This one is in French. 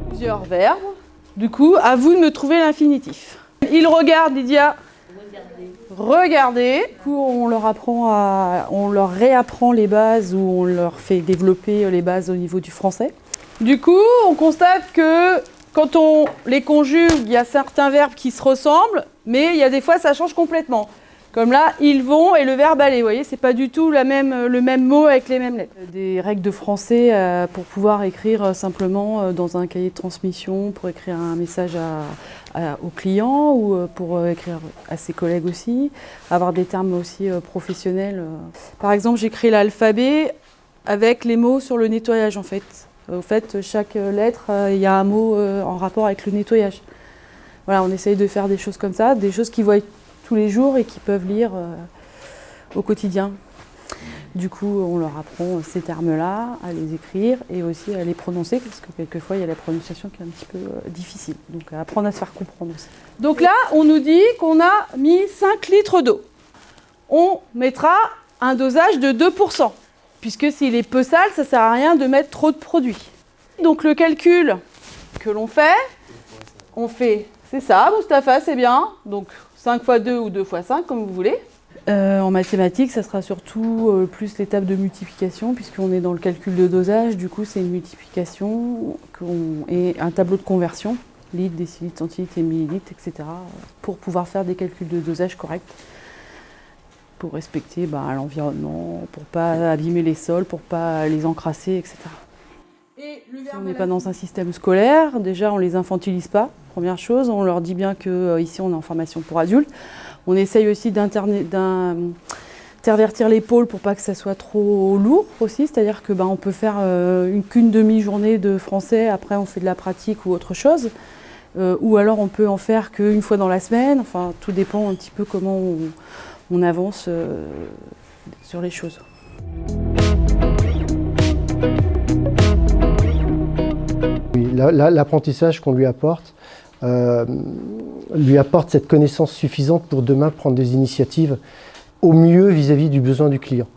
Plusieurs verbes. Du coup, à vous de me trouver l'infinitif. Il regarde, Lydia. Regardez. Du coup, on leur réapprend les bases ou on leur fait développer les bases au niveau du français. Du coup, on constate que quand on les conjugue, il y a certains verbes qui se ressemblent, mais il y a des fois, ça change complètement. Comme là, ils vont et le verbe aller. Vous voyez, c'est pas du tout le même mot avec les mêmes lettres. Des règles de français pour pouvoir écrire simplement dans un cahier de transmission, pour écrire un message au client ou pour écrire à ses collègues aussi. Avoir des termes aussi professionnels. Par exemple, j'écris l'alphabet avec les mots sur le nettoyage en fait. En fait, chaque lettre, il y a un mot en rapport avec le nettoyage. Voilà, on essaye de faire des choses comme ça, des choses qu'ils voient tous les jours et qu'ils peuvent lire au quotidien. Du coup, on leur apprend ces termes-là, à les écrire et aussi à les prononcer, parce que quelquefois, il y a la prononciation qui est un petit peu difficile. Donc, apprendre à se faire comprendre aussi. Donc là, on nous dit qu'on a mis 5 litres d'eau. On mettra un dosage de 2%, puisque s'il est peu sale, ça ne sert à rien de mettre trop de produits. Donc, le calcul que l'on fait, on fait, c'est ça, Mustapha, c'est bien. Donc, 5 x 2 ou 2 x 5, comme vous voulez. En mathématiques, ça sera surtout plus l'étape de multiplication, puisqu'on est dans le calcul de dosage. Du coup, c'est une multiplication et un tableau de conversion, litres, décilitres, centilitres et millilitres, etc., pour pouvoir faire des calculs de dosage corrects, pour respecter l'environnement, pour ne pas abîmer les sols, pour ne pas les encrasser, etc. Si on n'est pas dans un système scolaire, déjà on ne les infantilise pas, première chose, on leur dit bien qu'ici on est en formation pour adultes. On essaye aussi d'intervertir les pôles pour pas que ça soit trop lourd aussi, c'est-à-dire que on peut faire qu'une demi-journée de français, après on fait de la pratique ou autre chose, ou alors on peut en faire qu'une fois dans la semaine, enfin tout dépend un petit peu comment on avance sur les choses. L'apprentissage qu'on lui apporte cette connaissance suffisante pour demain prendre des initiatives au mieux vis-à-vis du besoin du client.